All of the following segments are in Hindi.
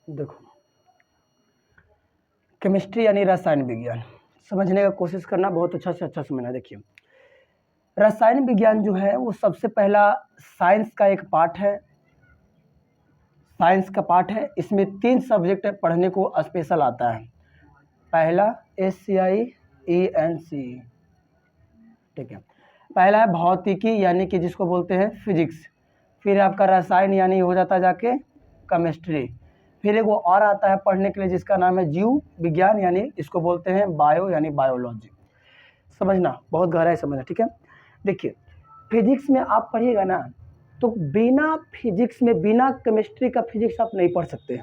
देखो, केमिस्ट्री यानी रसायन विज्ञान समझने का कोशिश करना, बहुत अच्छा से अच्छा समझना। देखिए, रसायन विज्ञान जो है वो सबसे पहला साइंस का एक पार्ट है, साइंस का पार्ट है। इसमें 3 सब्जेक्ट पढ़ने को स्पेशल आता है। पहला SCIENC, ठीक है। पहला है भौतिकी यानी कि जिसको बोलते हैं फिजिक्स। फिर आपका रसायन यानी हो जाता है जाके केमिस्ट्री। फिर एक वो और आता है पढ़ने के लिए जिसका नाम है जीव विज्ञान यानी इसको बोलते हैं बायो यानी बायोलॉजी। समझना, बहुत गहराई समझना, ठीक है। देखिए, फिजिक्स में आप पढ़िएगा ना तो बिना फिजिक्स में, बिना केमिस्ट्री का फिजिक्स आप नहीं पढ़ सकते।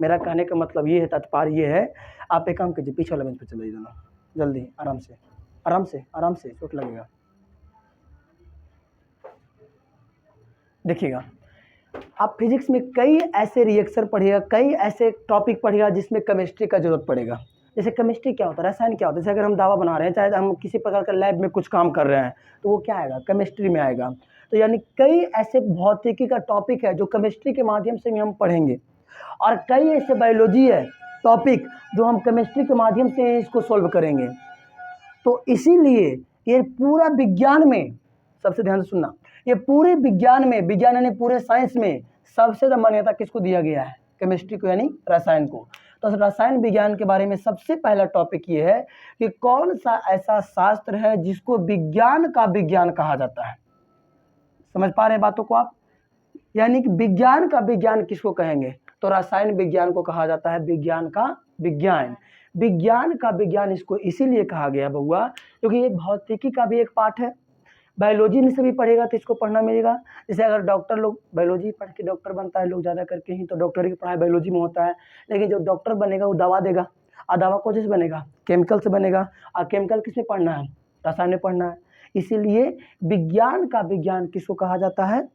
मेरा कहने का मतलब ये है, तात्पर्य ये है, आप एक काम कीजिए, पीछे वाला बेंच पे चले जाना, जल्दी, आराम से आराम से आराम से, चोट लगेगा। देखिएगा, आप फिजिक्स में कई ऐसे रिएक्शन पढ़िएगा, कई ऐसे टॉपिक पढ़िएगा जिसमें केमिस्ट्री का जरूरत पड़ेगा। जैसे केमिस्ट्री क्या होता है, रसायन क्या होता है। जैसे अगर हम दवा बना रहे हैं, चाहे हम किसी प्रकार का लैब में कुछ काम कर रहे हैं, तो वो क्या आएगा, केमिस्ट्री में आएगा। तो यानी कई ऐसे भौतिकी का टॉपिक है जो केमिस्ट्री के माध्यम से भी हम पढ़ेंगे, और कई ऐसे बायोलॉजी है टॉपिक जो हम केमिस्ट्री के माध्यम से इसको सोल्व करेंगे। तो इसीलिए ये पूरा विज्ञान में, सबसे ध्यान से सुनना, ये पूरे विज्ञान में, विज्ञान यानी पूरे साइंस में सबसे ज़्यादा मान्यता किसको दिया गया है, केमिस्ट्री को यानी रसायन को। तो रसायन विज्ञान के बारे में सबसे पहला टॉपिक ये है कि कौन सा ऐसा शास्त्र है जिसको विज्ञान का विज्ञान कहा जाता है। समझ पा रहे हैं बातों को आप? यानी कि विज्ञान का विज्ञान किसको कहेंगे, तो रसायन विज्ञान को कहा जाता है विज्ञान का विज्ञान। विज्ञान का विज्ञान इसको इसीलिए कहा गया बउआ क्योंकि ये भौतिकी का भी एक पार्ट है। बायोलॉजी में से भी पढ़ेगा तो इसको पढ़ना मिलेगा। जैसे अगर डॉक्टर लोग बायोलॉजी पढ़ के डॉक्टर बनता है लोग ज़्यादा करके ही, तो डॉक्टरी की पढ़ाई बायोलॉजी में होता है। लेकिन जो डॉक्टर बनेगा वो दवा देगा, और दवा को जिस बनेगा केमिकल से बनेगा, और केमिकल किस में पढ़ना है, रसायन में पढ़ना है। इसीलिए विज्ञान का विज्ञान किसको कहा जाता है,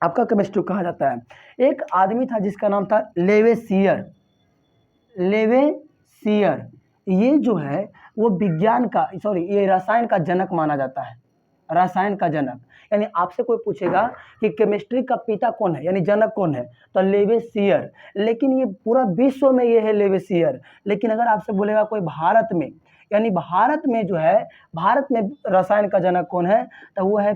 आपका केमिस्ट्री कहा जाता है। एक आदमी था जिसका नाम था लेवेसियर। लेवेसियर ये जो है वो विज्ञान का, सॉरी, ये रसायन का जनक माना जाता है। रसायन का जनक यानी आपसे कोई पूछेगा कि केमिस्ट्री का पिता कौन है यानी जनक कौन है, तो लेवेसियर। लेकिन ये पूरा विश्व में ये है लेवेसियर। लेकिन अगर आपसे बोलेगा कोई भारत में, यानी भारत में जो है, भारत में रसायन का जनक कौन है, तो वो है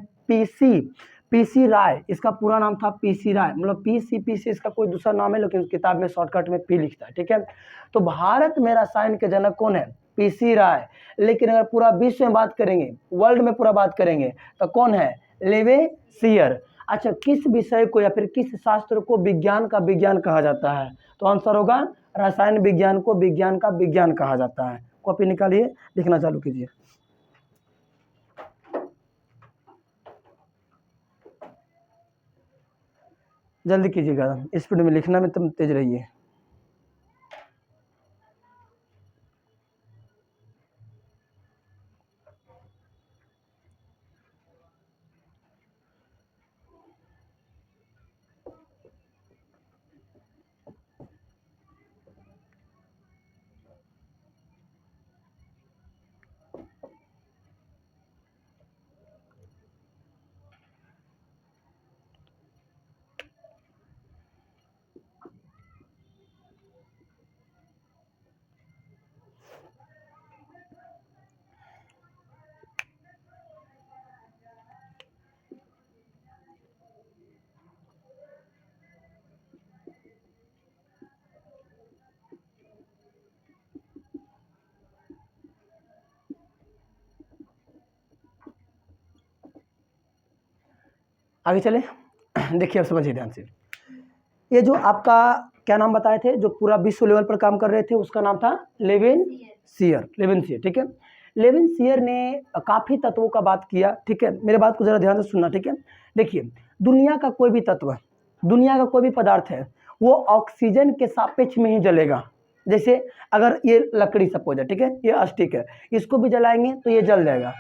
पीसी राय। इसका पूरा नाम था पीसी राय, मतलब पीसी इसका कोई दूसरा नाम है, लेकिन किताब में शॉर्टकट में पी लिखता है, ठीक है। तो भारत में रसायन के जनक कौन है, पीसी राय। लेकिन अगर पूरा विश्व में बात करेंगे, वर्ल्ड में पूरा बात करेंगे, तो कौन है, लेवेसियर। अच्छा, किस विषय को या फिर किस शास्त्र को विज्ञान का विज्ञान कहा जाता है, तो आंसर होगा रसायन विज्ञान को विज्ञान का विज्ञान कहा जाता है। कॉपी निकालिए, लिखना चालू कीजिए। जल्दी कीजिएगा, स्पीड में लिखना में तुम तेज रहिए। आगे चले। देखिए, अब समझिए ध्यान से। ये जो आपका क्या नाम बताए थे, जो पूरा विश्व लेवल पर काम कर रहे थे, उसका नाम था लेवेंसियर, ठीक है। लेवेंसियर ने काफ़ी तत्वों का बात किया, ठीक है। मेरे बात को ज़रा ध्यान से सुनना, ठीक है। देखिए, दुनिया का कोई भी तत्व, दुनिया का कोई भी पदार्थ है, वो ऑक्सीजन के सापेक्ष में ही जलेगा। जैसे अगर ये लकड़ी सपोज है, ठीक है, ये स्टिक है, इसको भी जलाएंगे तो ये जल जाएगा।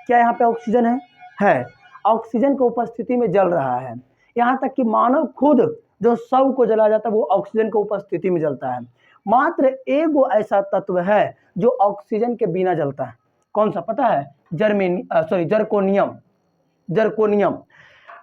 क्या यहाँ पे ऑक्सीजन है, ऑक्सीजन की उपस्थिति में जल रहा है। यहाँ तक कि मानव खुद जो शव को जला जाता है वो ऑक्सीजन की उपस्थिति में जलता है। मात्र एक ऐसा तत्व है जो ऑक्सीजन के बिना जलता है। कौन सा पता है, जर्कोनियम।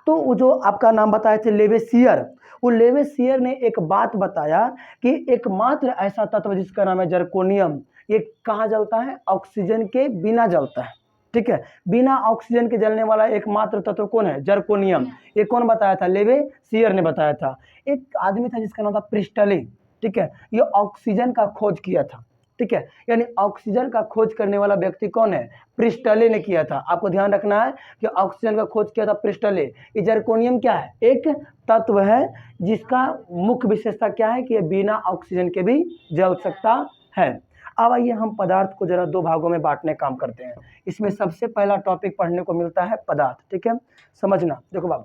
तो वो जो आपका नाम बताए थे लेवेसियर, वो लेवेसियर ने एक बात बताया कि एकमात्र ऐसा तत्व जिसका नाम है जर्कोनियम, ये कहाँ जलता है? ऑक्सीजन के बिना जलता है। ठीक है, बिना ऑक्सीजन के जलने वाला एकमात्र तत्व कौन है? जर्कोनियम। ये कौन बताया था? लेवेसियर ने बताया था। एक आदमी था जिसका नाम था प्रिस्टले। ठीक है, ये ऑक्सीजन का खोज किया था। ठीक है, यानी ऑक्सीजन का खोज करने वाला व्यक्ति कौन है? प्रिस्टले ने किया था। आपको ध्यान रखना है कि ऑक्सीजन का खोज किया था प्रिस्टले। ये जर्कोनियम क्या है? एक तत्व है जिसका मुख्य विशेषता क्या है कि ये बिना ऑक्सीजन के भी जल सकता है। अब आइए हम पदार्थ को जरा दो भागों में बांटने काम करते हैं। इसमें सबसे पहला टॉपिक पढ़ने को मिलता है पदार्थ। ठीक है, समझना। देखो बाबू,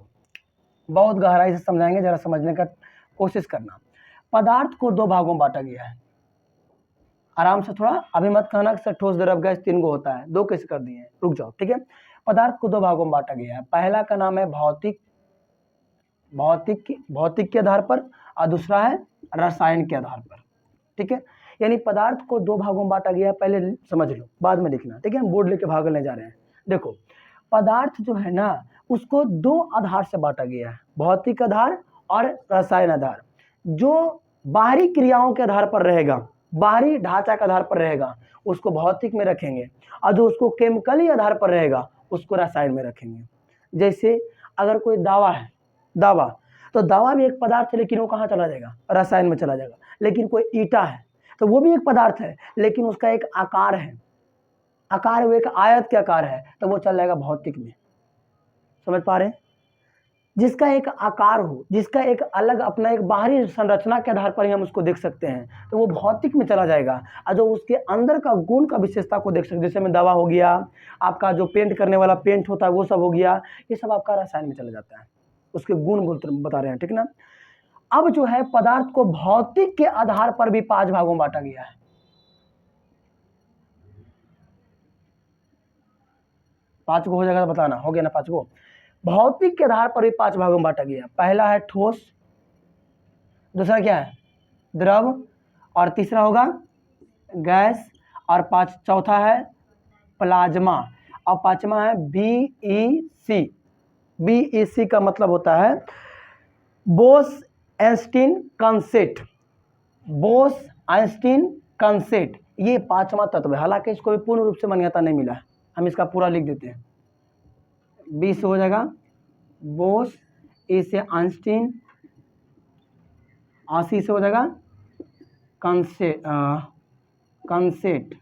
बहुत गहराई से समझाएंगे, जरा समझने का कोशिश करना। पदार्थ को दो भागों में बांटा गया है। आराम से थोड़ा, अभी मत कहना कि सर ठोस द्रव गैस तीन गो होता है, दो कैसे कर दिए हैं, रुक जाओ। ठीक है, पदार्थ को दो भागों में बांटा गया है। पहला का नाम है भौतिक के आधार पर, और दूसरा है रसायन के आधार पर। ठीक है, यानी पदार्थ को दो भागों में बांटा गया है, पहले समझ लो बाद में लिखना। ठीक है, हम बोर्ड लेके भाग लेने जा रहे हैं। देखो, पदार्थ जो है ना उसको दो आधार से बांटा गया है, भौतिक आधार और रसायन आधार। जो बाहरी क्रियाओं के आधार पर रहेगा, बाहरी ढांचा के आधार पर रहेगा, उसको भौतिक में रखेंगे, और जो उसको केमिकली आधार पर रहेगा उसको रसायन में रखेंगे। जैसे अगर कोई दावा है, दावा, तो दावा भी एक पदार्थ है, लेकिन वो कहाँ चला जाएगा? रसायन में चला जाएगा। लेकिन कोई ईटा है तो वो भी एक पदार्थ है, लेकिन उसका एक आकार है, आकार वो एक आयत के आकार है, तो वो चल जाएगा भौतिक में। समझ पा रहे हैं? जिसका एक आकार हो, जिसका एक अलग अपना एक बाहरी संरचना के आधार पर ही हम उसको देख सकते हैं, तो वो भौतिक में चला जाएगा। और जो उसके अंदर का गुण का विशेषता को देख सकते, जैसे में दवा हो गया, आपका जो पेंट करने वाला पेंट होता है वो सब हो गया, ये सब आपका रसायन में चला जाता है, उसके गुण बता रहे हैं। ठीक ना। अब जो है पदार्थ को भौतिक के आधार पर भी 5 भागों में बांटा गया है। पांच को हो जाएगा तो बताना, हो गया ना 5 को? भौतिक के आधार पर भी 5 भागों में बांटा गया। पहला है ठोस, दूसरा क्या है? द्रव, और तीसरा होगा गैस, और चौथा है प्लाज्मा, और पांचवा है BEC। BEC का मतलब होता है बोस-आइंस्टीन कंसेप्ट। बोस-आइंस्टीन कंसेप्ट, ये 5वां तत्व है। हालांकि इसको भी पूर्ण रूप से मान्यता नहीं मिला है, हम इसका पूरा लिख देते हैं। 20 हो जाएगा बोस, ए से आइंस्टीन, 80 से हो जाएगा कंसेप्ट।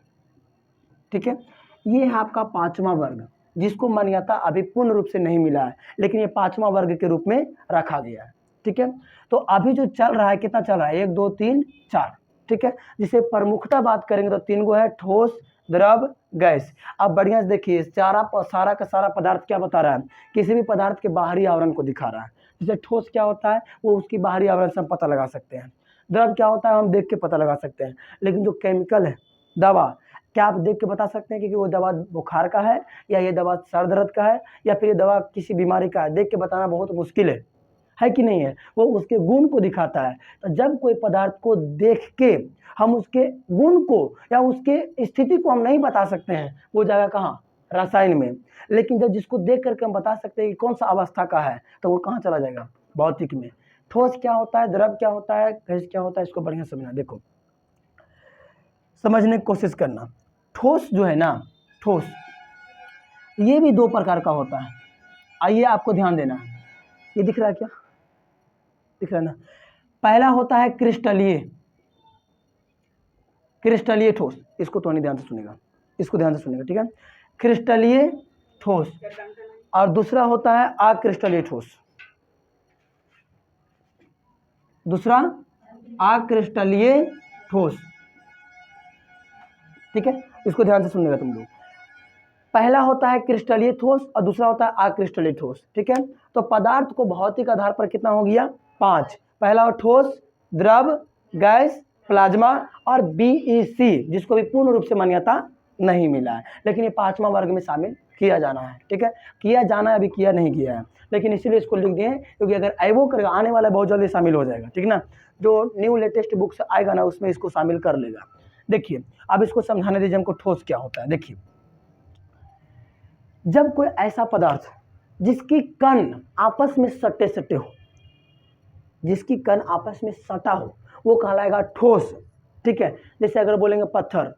ठीक है, ये है आपका 5वां वर्ग, जिसको मान्यता अभी पूर्ण रूप से नहीं मिला है, लेकिन ये 5वां वर्ग के रूप में रखा गया है। ठीक है, तो अभी जो चल रहा है, कितना चल रहा है? 1 2 3 4। ठीक है, जिसे प्रमुखता बात करेंगे तो 3 गो है, ठोस, द्रव, गैस। अब बढ़िया से देखिए, सारा का सारा पदार्थ क्या बता रहा है? किसी भी पदार्थ के बाहरी आवरण को दिखा रहा है। जैसे ठोस क्या होता है, वो उसकी बाहरी आवरण से हम पता लगा सकते हैं। द्रव क्या होता है, हम देख के पता लगा सकते हैं। लेकिन जो केमिकल है, दवा, क्या आप देख के बता सकते हैं कि वो दवा बुखार का है, या ये दवा सर दर्द का है, या फिर ये दवा किसी बीमारी का है? देख के बताना बहुत मुश्किल है कि नहीं है? वो उसके गुण को दिखाता है। तो जब कोई पदार्थ को देख के हम उसके गुण को या उसके स्थिति को हम नहीं बता सकते हैं, वो जाएगा कहाँ? रसायन में। लेकिन जब जिसको देख करके हम बता सकते हैं कि कौन सा अवस्था का है, तो वो कहाँ चला जाएगा? भौतिक में। ठोस क्या होता है, द्रव क्या होता है, गैस क्या होता है, इसको बढ़िया समझना। देखो, समझने की कोशिश करना। ठोस जो है ना, ठोस, ये भी 2 प्रकार का होता है। आइए आपको ध्यान देना है, ये दिख रहा है क्या? दिख रहा है ना? पहला होता है क्रिस्टलीय ठोस, इसको तो नहीं ध्यान से सुनेगा, इसको ध्यान से सुनेगा। ठीक है, क्रिस्टलीय ठोस, और दूसरा होता है अक्रिस्टलीय ठोस। दूसरा अक्रिस्टलीय ठोस। ठीक है, इसको ध्यान से सुनेगा तुम लोग। पहला होता है क्रिस्टलीय ठोस और दूसरा होता है अक्रिस्टलीय ठोस। ठीक है, तो पदार्थ को भौतिक आधार पर कितना हो गया? 5। पहला ठोस, द्रव, गैस, प्लाज्मा, और BEC, जिसको भी पूर्ण रूप से मान्यता नहीं मिला है, लेकिन ये 5वां वर्ग में शामिल किया जाना है। ठीक है, किया जाना है, अभी किया नहीं किया है, लेकिन इसीलिए इसको लिख दिए, क्योंकि अगर आएवो करेगा, आने वाला बहुत जल्दी शामिल हो जाएगा। ठीक ना, जो न्यू लेटेस्ट बुक से आएगा ना, उसमें इसको शामिल कर लेगा। देखिए, अब इसको समझाने दीजिए हमको, ठोस क्या होता है। देखिए, जब कोई ऐसा पदार्थ जिसकी कण आपस में सटे सटे हो, जिसकी कण आपस में सटा हो वो कहलाएगा ठोस। ठीक है, जैसे अगर बोलेंगे पत्थर,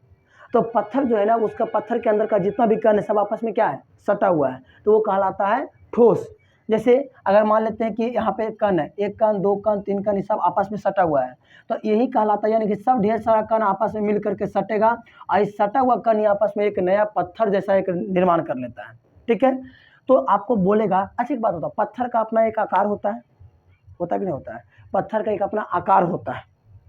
तो पत्थर जो है ना, उसका पत्थर के अंदर का जितना भी कण है सब आपस में क्या है, सटा हुआ है, तो वो कहलाता है ठोस। जैसे अगर मान लेते हैं कि यहाँ पे कण है, एक कण, दो कण, तीन कण, ये सब आपस में सटा हुआ है, तो यही कहलाता है, यानी कि सब ढेर सारा कण आपस में मिल करके सटेगा और इस सटा हुआ कण आपस में एक नया पत्थर जैसा एक निर्माण कर लेता है। ठीक है, तो आपको बोलेगा, अच्छा एक बात होता है, पत्थर का अपना एक आकार होता है कि नहीं होता है? पत्थर का एक अपना आकार होता है।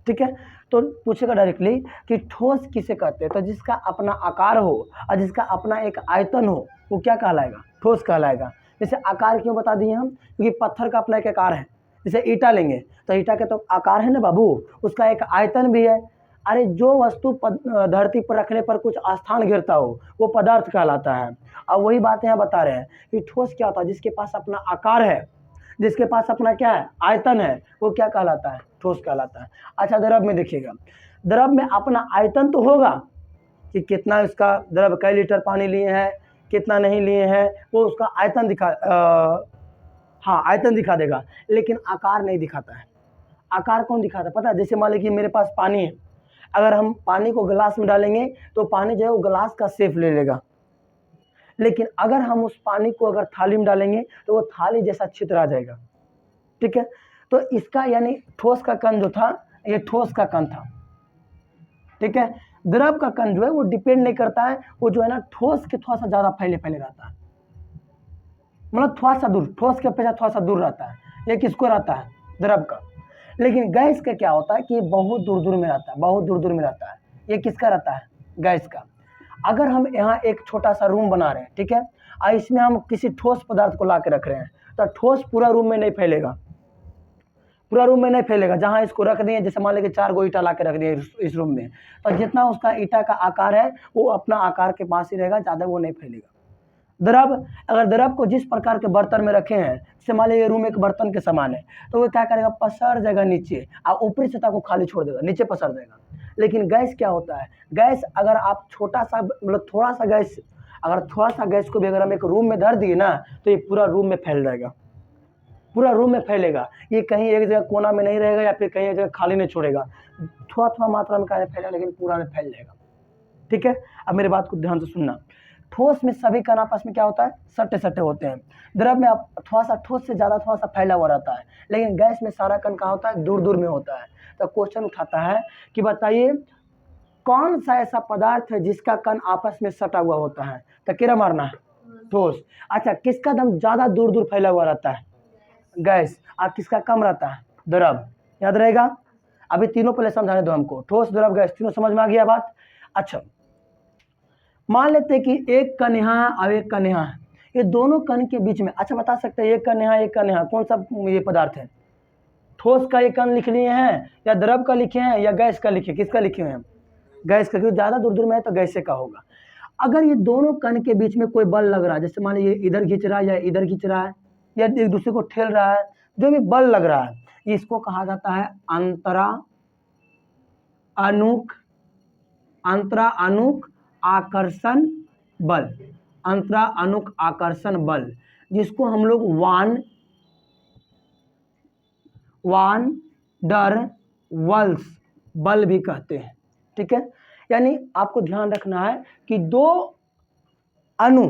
ठीक है, तो पूछेगा डायरेक्टली कि ठोस किसे कहते हैं, तो जिसका अपना आकार हो और जिसका अपना एक आयतन हो वो क्या कहलाएगा, ठोस कहलाएगा। जैसे आकार क्यों बता दिए हम, क्योंकि पत्थर का अपना एक आकार है। जैसे ईटा लेंगे तो ईटा के तो आकार है ना बाबू, उसका एक आयतन भी है। अरे जो वस्तु धरती पर रखने पर कुछ स्थान घेरता हो वो पदार्थ कहलाता है। अब वही बात यहाँ बता रहे हैं कि ठोस क्या होता है, जिसके पास अपना आकार है, जिसके पास अपना क्या है, आयतन है, वो क्या कहलाता है, ठोस कहलाता है। अच्छा द्रव में देखिएगा, द्रव में अपना आयतन तो होगा कि कितना इसका द्रव कई लीटर पानी लिए हैं, कितना नहीं लिए हैं, वो उसका आयतन आयतन दिखा देगा, लेकिन आकार नहीं दिखाता है। आकार कौन दिखाता है पता है? जैसे मान लीजिए मेरे पास पानी है, अगर हम पानी को गिलास में डालेंगे तो पानी जो है वो गिलास का शेप ले लेगा, लेकिन अगर हम उस पानी को अगर थाली में डालेंगे तो वो थाली जैसा चित्र आ जाएगा। ठीक है, तो इसका यानी ठोस का कण जो था, ये ठोस का कण था। ठीक है, द्रव का कण जो है वो डिपेंड नहीं करता है, वो जो है ना ठोस के थोड़ा सा ज्यादा फैले रहता है, मतलब थोड़ा सा दूर, ठोस के अपेक्षा थोड़ा सा दूर रहता है। ये किसको रहता है, द्रव का। लेकिन गैस का क्या होता है कि ये बहुत दूर दूर में रहता है, बहुत दूर दूर में रहता है। ये किसका रहता है, गैस का। अगर हम यहाँ एक छोटा सा रूम बना रहे हैं, ठीक है, और इसमें हम किसी ठोस पदार्थ को ला के रख रहे हैं, तो ठोस पूरा रूम में नहीं फैलेगा, पूरा रूम में नहीं फैलेगा। जहाँ इसको रख दिए, जैसे मान लीजिए 4 गो ईटा ला के रख दिए इस रूम में, तो जितना उसका ईटा का आकार है वो अपना आकार के पास ही रहेगा, ज़्यादा वो नहीं फैलेगा। द्रव, अगर द्रव को जिस प्रकार के बर्तन में रखे हैं, जैसे मान लीजिए रूम एक बर्तन के समान है, तो वो क्या करेगा, पसर जाएगा नीचे और ऊपरी सतह को खाली छोड़ देगा, नीचे पसर देगा। लेकिन गैस क्या होता है, गैस अगर आप छोटा सा मतलब थोड़ा सा गैस, अगर थोड़ा सा गैस को भी अगर हम एक रूम में धर दिए ना, तो ये पूरा रूम में फैल जाएगा, पूरा रूम में फैलेगा। ये कहीं एक जगह कोना में नहीं रहेगा या फिर कहीं एक जगह खाली नहीं छोड़ेगा, थोड़ा थोड़ा मात्रा में फैलेगा, लेकिन पूरा में फैल जाएगा। ठीक है, अब मेरी बात को ध्यान से सुनना। ठोस में सभी कण आपस में क्या होता है, सटे सटे होते हैं। द्रव में आप थोड़ा सा ठोस से ज़्यादा थोड़ा सा फैला हुआ रहता है, लेकिन गैस में सारा कण कहाँ होता है, दूर दूर में होता है। तो क्वेश्चन उठाता है कि बताइए कौन सा ऐसा पदार्थ है जिसका कण आपस में सटा हुआ होता है, तो किरा मारना है, ठोस। अच्छा, किसका दम ज़्यादा दूर दूर फैला हुआ रहता है, गैस, और किसका कम रहता है, द्रव। याद रहेगा, अभी तीनों पहले समझाने दो हमको, ठोस द्रव गैस, तीनों समझ में आ गया बात। अच्छा मान लेते हैं कि एक कण यहाँ है और एक कण यहाँ है, ये दोनों कण के बीच में, अच्छा बता सकते हैं एक कण यहाँ एक कण यहाँ, कौन सा ये पदार्थ है, ठोस का एक कण लिख लिए हैं या द्रव का लिखे हैं या गैस का लिखे, किसका लिखे हुए हैं, गैस का, क्योंकि ज़्यादा दूर दूर में है तो गैसे का होगा। अगर ये दोनों कण के बीच में कोई बल लग रहा है, जैसे मान लीजिए इधर खींच रहा है या इधर खींच रहा है या एक दूसरे को ठेल रहा है, जो भी बल लग रहा है, इसको कहा जाता है अंतरानुक आकर्षण बल, अंतरानुक आकर्षण बल, जिसको हम लोग वान डर वाल्स बल भी कहते हैं। ठीक है, यानी आपको ध्यान रखना है कि दो अणु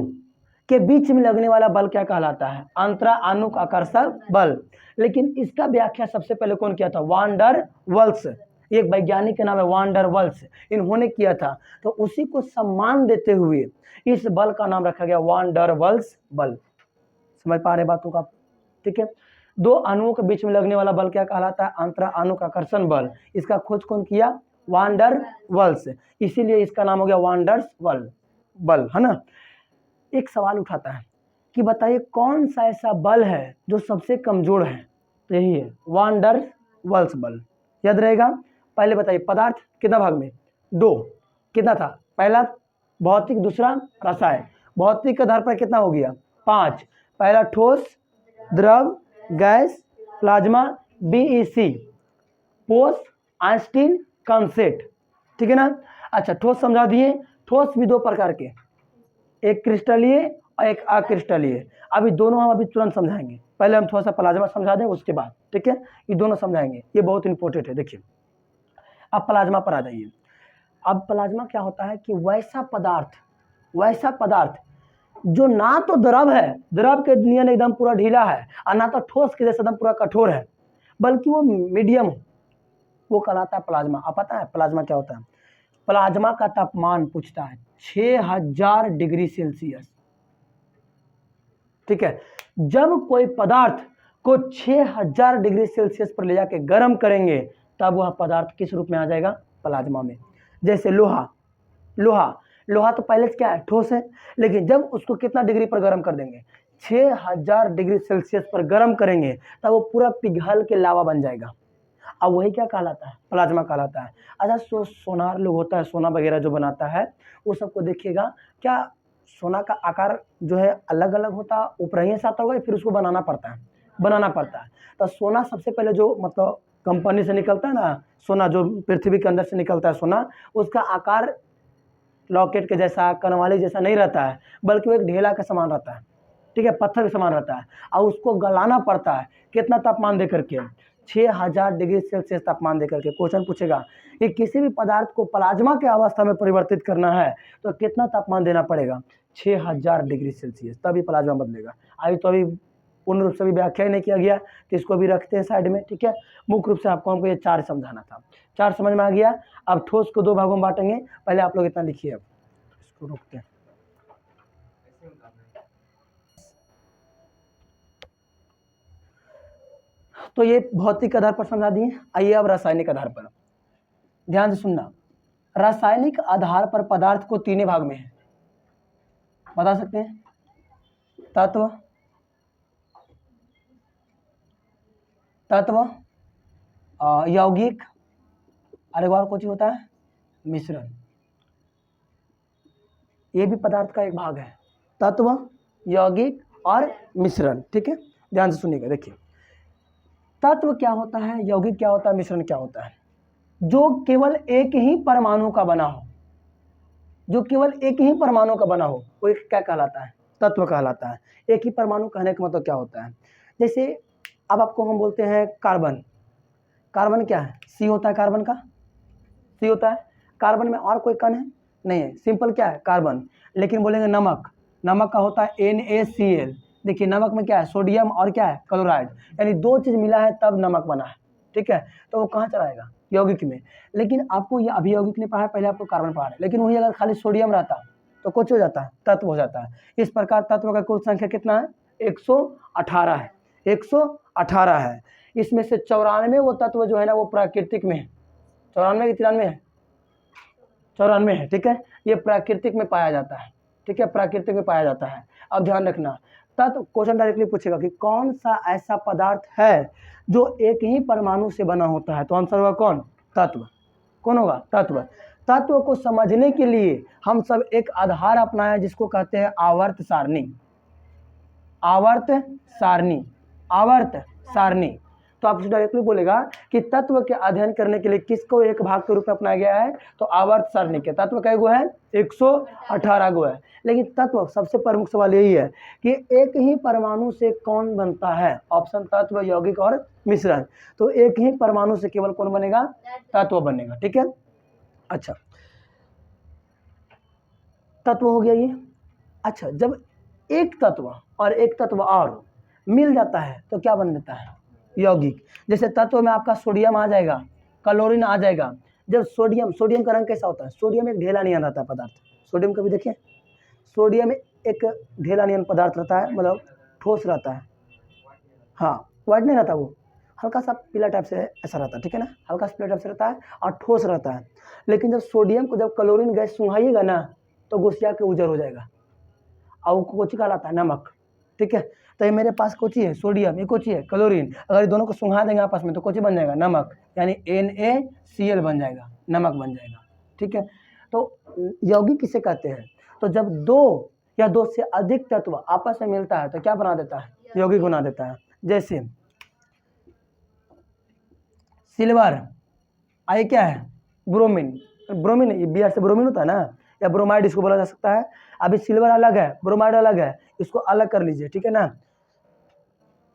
के बीच में लगने वाला बल क्या कहलाता है, अंतरानुक आकर्षण बल। लेकिन इसका व्याख्या सबसे पहले कौन किया था, वान डर वाल्स, एक वैज्ञानिक के नाम है वान डर वाल्स, इन्होंने किया था। तो उसी को सम्मान देते हुए इस बल का नाम रखा गया वान डर वाल्स बल। समझ पा रहे बातों का। ठीक है, दो अणुओं के बीच में लगने वाला बल क्या कहलाता है, अंतरानुक आकर्षण बल। इसका खोज कौन किया, वान डर वाल्स, इसीलिए इसका नाम हो गया वान डर बल, है ना। एक सवाल उठाता है कि बताइए कौन सा ऐसा बल है जो सबसे कमजोर है, तो यही है वान डर वाल्स बल। याद रहेगा। पहले बताइए पदार्थ कितना भाग में, 2, कितना था, पहला भौतिक, दूसरा रसायन। भौतिक के आधार पर कितना हो गया, 5, पहला ठोस, द्रव, gas, plasma, BEC, post, Einstein, concept. ठीक है ना। अच्छा ठोस समझा दिए, ठोस भी 2 प्रकार के, एक क्रिस्टलीय और एक अक्रिस्टलीय। अभी दोनों हम अभी तुरंत समझाएंगे, पहले हम थोड़ा सा प्लाज्मा समझा दें उसके बाद। ठीक है, ये दोनों समझाएंगे, ये बहुत इंपॉर्टेंट है। देखिए अब प्लाज्मा पर आ जाइए। अब प्लाज्मा क्या होता है कि वैसा पदार्थ जो ना तो द्रव है, द्रव के नियन एकदम पूरा ढीला है, और ना तो ठोस के जैसे एकदम पूरा कठोर है, बल्कि वो मीडियम हो, वो कहलाता है प्लाज्मा। अब पता है प्लाज्मा क्या होता है? प्लाज्मा का तापमान पूछता है 6000 डिग्री सेल्सियस। ठीक है, जब कोई पदार्थ को 6000 डिग्री सेल्सियस पर ले जाके गर्म करेंगे तब वह पदार्थ किस रूप में आ जाएगा? प्लाज्मा में। जैसे लोहा तो पहले से क्या है? ठोस है, लेकिन जब उसको कितना डिग्री पर गर्म कर देंगे? 6000 डिग्री सेल्सियस पर गर्म करेंगे तब वो पूरा पिघल के लावा बन जाएगा। अब वही क्या कहलाता है? प्लाज्मा कहलाता है। अच्छा, सोनार लोग होता है, सोना वगैरह जो बनाता है, वो सबको देखिएगा, क्या सोना का आकार जो है अलग अलग होता, ऊपर ही आता होगा, फिर उसको बनाना पड़ता है। तो सोना सबसे पहले जो मतलब कंपनी से निकलता है ना, सोना जो पृथ्वी के अंदर से निकलता है सोना, उसका आकार लॉकेट के जैसा, कनवाली जैसा नहीं रहता है, बल्कि वो एक ढेला का समान रहता है। ठीक है, पत्थर के समान रहता है, और उसको गलाना पड़ता है कितना तापमान दे करके? 6000 डिग्री सेल्सियस तापमान दे करके। क्वेश्चन पूछेगा कि किसी भी पदार्थ को प्लाज्मा के अवस्था में परिवर्तित करना है तो कितना तापमान देना पड़ेगा? 6000 डिग्री सेल्सियस, तभी प्लाज्मा बदलेगा। अभी तो अभी पूर्ण रूप से भी व्याख्या नहीं किया गया, तो इसको भी रखते हैं साइड में। ठीक है, मुख्य रूप से आपको हमको ये 4 समझाना था। 4 समझ में आ गया। अब ठोस को 2 भागों में बांटेंगे। पहले आप लोग इतना लिखिए, अब इसको रोकते हैं। तो ये भौतिक आधार पर समझा दिए। आइए अब रासायनिक आधार पर ध्यान से सुनना। रासायनिक आधार पर पदार्थ को 3 भाग में है, बता सकते हैं? तत्व, यौगिक, और एक बार कुछ होता है मिश्रण। ये भी पदार्थ का एक भाग है, तत्व, यौगिक और मिश्रण। ठीक है, ध्यान से सुनिएगा। देखिए तत्व क्या होता है, यौगिक क्या होता है, मिश्रण क्या होता है? जो केवल एक ही परमाणु का बना हो, जो केवल एक ही परमाणु का बना हो, वो क्या कहलाता है? तत्व कहलाता है। एक ही परमाणु कहने का मतलब क्या होता है? जैसे अब आपको हम बोलते हैं कार्बन। कार्बन क्या है? सी होता है, कार्बन का सी होता है। कार्बन में और कोई कण है? नहीं है, सिंपल क्या है? कार्बन। लेकिन बोलेंगे नमक, नमक का होता है NaCl। देखिए नमक में क्या है? सोडियम और क्या है? क्लोराइड, यानी 2 चीज मिला है तब नमक बना है। ठीक है, तो वो कहाँ चला जाएगा? यौगिक में। लेकिन आपको ये अभी यौगिक नहीं पढ़ा है, पहले आपको कार्बन पढ़ा है। लेकिन वही अगर खाली सोडियम रहता तो कुछ हो जाता है, तत्व हो जाता है। इस प्रकार तत्व का कुल संख्या कितना है? 118 है। 118 है। इसमें से 94 वो तत्व जो है ना वो प्राकृतिक में है। 94 कि 93 है? 94 है। ठीक है, ये प्राकृतिक में पाया जाता है। ठीक है, प्राकृतिक में पाया जाता है। अब ध्यान रखना, तत्व क्वेश्चन डायरेक्टली पूछेगा कि कौन सा ऐसा पदार्थ है जो एक ही परमाणु से बना होता है? तो आंसर होगा कौन? तत्व। कौन होगा? तत्व। तत्व को समझने के लिए हम सब एक आधार अपनाया जिसको कहते हैं आवर्त सारणी। आवर्त सारणी, आवर्त सारणी। तो आपसे डायरेक्टली बोलेगा कि तत्व के अध्ययन करने के लिए किसको एक भाग के रूप में अपनाया गया है? तो आवर्त सारणी के। तत्व कई गो है? 118 गो है। लेकिन तत्व सबसे प्रमुख सवाल यही है कि एक ही परमाणु से कौन बनता है? ऑप्शन तत्व, यौगिक और मिश्रण। तो एक ही परमाणु से केवल कौन बनेगा? तत्व बनेगा। ठीक है, अच्छा तत्व हो गया ये। अच्छा, जब एक तत्व और एक तत्व और मिल जाता है तो क्या बन जाता है? यौगिक। जैसे तत्व में आपका सोडियम आ जाएगा, क्लोरीन आ जाएगा। जब सोडियम का रंग कैसा होता है? सोडियम एक ढेला नियन रहता है पदार्थ। सोडियम कभी देखिए, सोडियम एक ढेला नियन पदार्थ रहता है, मतलब ठोस रहता है। हाँ, व्हाइट नहीं रहता, वो हल्का सा पीला टाइप से ऐसा रहता है। ठीक है ना, हल्का सा पीला टाइप से रहता है और ठोस रहता है। लेकिन जब सोडियम को जब क्लोरीन गैस सुंघाइएगा ना तो घुसिया के उजर हो जाएगा, और वो कोची कहलाता है? नमक। ठीक है, तो ये मेरे पास कोची है? सोडियम। ये कोची है? क्लोरीन। अगर ये दोनों को सुंघा देंगे आपस में तो कोची बन जाएगा? नमक, यानी NaCl बन जाएगा, नमक बन जाएगा। ठीक है, तो यौगिक किसे कहते हैं? तो जब 2 या 2 से अधिक तत्व आपस में मिलता है तो क्या बना देता है? यौगिक बना देता है। जैसे सिल्वर, आई क्या है? ब्रोमीन। ब्रोमीन Br से ब्रोमीन होता है ना, या ब्रोमाइड इसको बोला जा सकता है। अभी सिल्वर अलग है, ब्रोमाइड अलग है, इसको अलग कर लीजिए। ठीक है ना,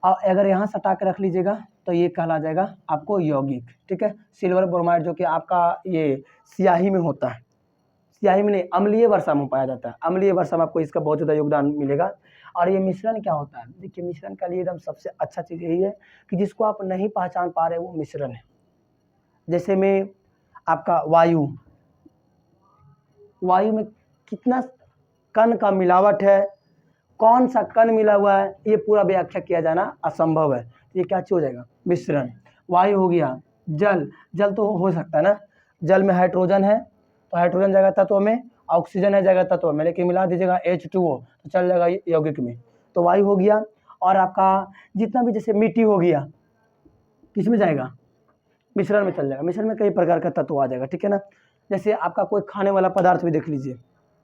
और अगर यहाँ सटा के रख लीजिएगा तो ये कहला जाएगा आपको यौगिक। ठीक है, सिल्वर ब्रोमाइड जो कि आपका ये स्याही में होता है, स्याही में नहीं, अम्लीय वर्षा में पाया जाता है। अम्लीय वर्षा में आपको इसका बहुत ज़्यादा योगदान मिलेगा। और ये मिश्रण क्या होता है, देखिए मिश्रण का लिए एकदम सबसे अच्छा चीज़ यही है कि जिसको आप नहीं पहचान पा रहे वो मिश्रण है। जैसे में आपका वायु में कितना कण का मिलावट है, कौन सा कण मिला हुआ है, ये पूरा व्याख्या किया जाना असंभव है। ये क्या चीज हो जाएगा, मिश्रण। वायु हो गया, जल तो हो सकता है ना, जल में हाइड्रोजन है तो हाइड्रोजन जाएगा तत्व में, ऑक्सीजन है जाएगा तत्व में, लेकिन मिला दीजिएगा H2O तो चल जाएगा यौगिक में। तो वायु हो गया। और आपका जितना भी जैसे मिट्टी हो गया, किस में जाएगा, मिश्रण में चल जाएगा। मिश्रण में कई प्रकार का तत्व आ जाएगा। ठीक है ना, जैसे आपका कोई खाने वाला पदार्थ भी देख लीजिए।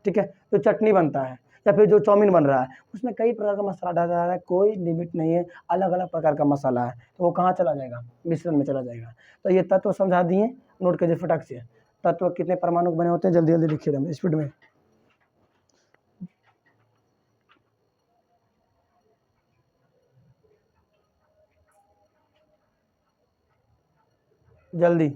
ठीक है, जो चटनी बनता है या फिर जो चाउमीन बन रहा है, उसमें कई प्रकार का मसाला डाला जा रहा है, कोई लिमिट नहीं है, अलग अलग प्रकार का मसाला है, तो वो कहाँ चला जाएगा, मिश्रण में चला जाएगा। तो ये तत्व समझा दिए, नोट कीजिए फटाक से। तत्व कितने परमाणु बने होते हैं, जल्दी जल्दी लिखिए स्पीड में, जल्दी।